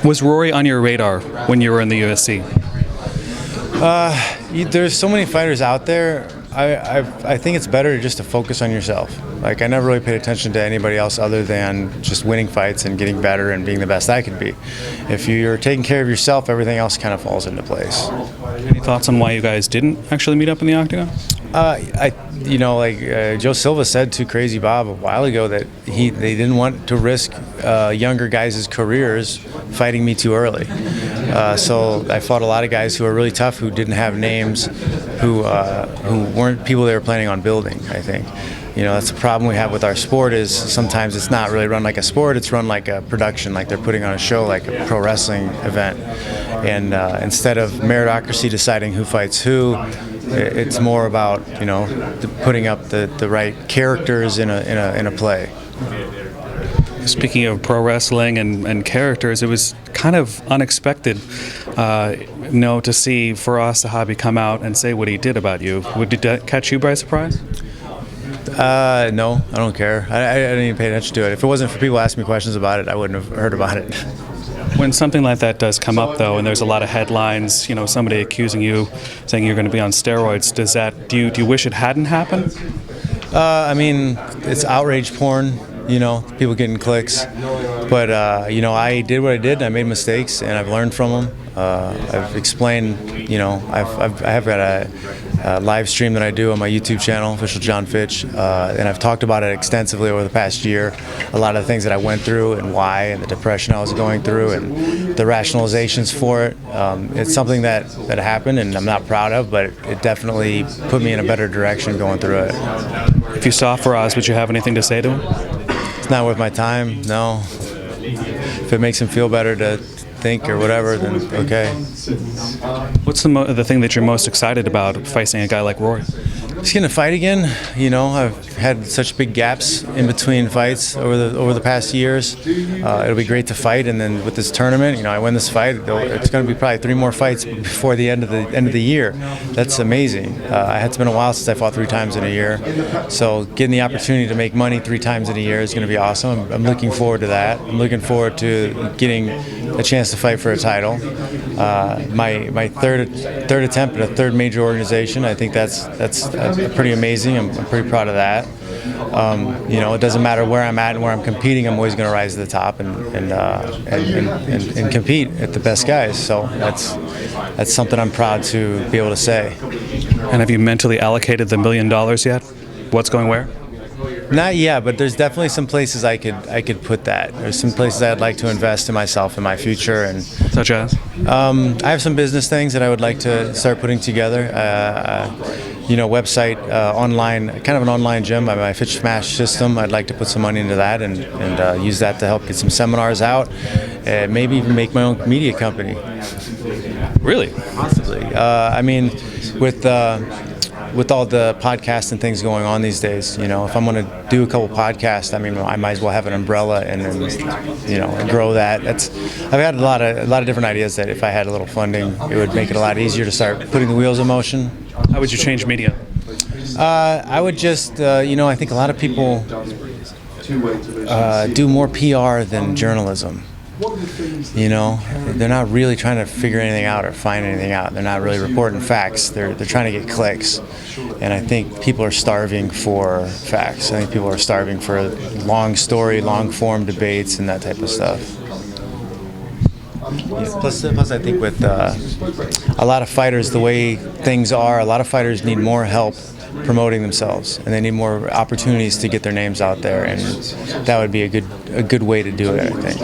Was Rory on your radar when you were in the UFC? There's so many fighters out there. I think it's better just to focus on yourself. Like, I never really paid attention to anybody else other than just winning fights and getting better and being the best I could be. If you're taking care of yourself, everything else kind of falls into place. Any thoughts on why you guys didn't actually meet up in the octagon? Joe Silva said to Crazy Bob a while ago that they didn't want to risk younger guys' careers fighting me too early. So I fought a lot of guys who are really tough, who didn't have names, who weren't people they were planning on building, I think. That's the problem we have with our sport, is sometimes it's not really run like a sport, it's run like a production, like they're putting on a show, like a pro wrestling event. And instead of meritocracy deciding who fights who, it's more about, putting up the right characters in a play. Speaking of pro wrestling and characters, it was kind of unexpected, to see Firas Zahabi come out and say what he did about you. Did that catch you by surprise? No, I don't care. I didn't even pay attention to it. If it wasn't for people asking me questions about it, I wouldn't have heard about it. When something like that does come up, though, and there's a lot of headlines, somebody accusing you, saying you're going to be on steroids, do you wish it hadn't happened? It's outrage porn. People getting clicks. But, I did what I did, and I made mistakes, and I've learned from them. I've explained, I have got a live stream that I do on my YouTube channel, official Jon Fitch, and I've talked about it extensively over the past year. A lot of the things that I went through and why, and the depression I was going through, and the rationalizations for it. It's something that happened, and I'm not proud of, but it definitely put me in a better direction going through it. If you saw Firas, would you have anything to say to him? It's not worth my time, no. If it makes him feel better to think or whatever, then okay. What's the thing that you're most excited about facing a guy like Rory? He's going to fight again. I've had such big gaps in between fights over the past years. It'll be great to fight, and then with this tournament, I win this fight. It's going to be probably 3 more fights before the end of the year. That's amazing. It's been a while since I fought 3 times in a year, so getting the opportunity to make money 3 times in a year is going to be awesome. I'm looking forward to that. I'm looking forward to getting a chance to fight for a title. My third attempt at a third major organization. I think that's pretty amazing. I'm pretty proud of that. It doesn't matter where I'm at and where I'm competing. I'm always going to rise to the top and compete at the best guys. So that's something I'm proud to be able to say. And have you mentally allocated the $1 million yet? What's going where? Not yet, but there's definitely some places I could put that. There's some places I'd like to invest in myself and my future. And such as? I have some business things that I would like to start putting together. Website, online, kind of an online gym. My Fitch Smash system. I'd like to put some money into that and use that to help get some seminars out. Maybe even make my own media company. Really? Possibly. With all the podcasts and things going on these days, if I'm going to do a couple podcasts, I might as well have an umbrella and then, grow that. I've had a lot of different ideas that if I had a little funding, it would make it a lot easier to start putting the wheels in motion. How would you change media? I would just, I think a lot of people do more PR than journalism. They're not really trying to figure anything out or find anything out. They're not really reporting facts. They're trying to get clicks. And I think people are starving for facts. I think people are starving for long story, long form debates and that type of stuff. Yeah, plus I think with a lot of fighters, the way things are, a lot of fighters need more help promoting themselves, and they need more opportunities to get their names out there, and that would be a good way to do it, I think.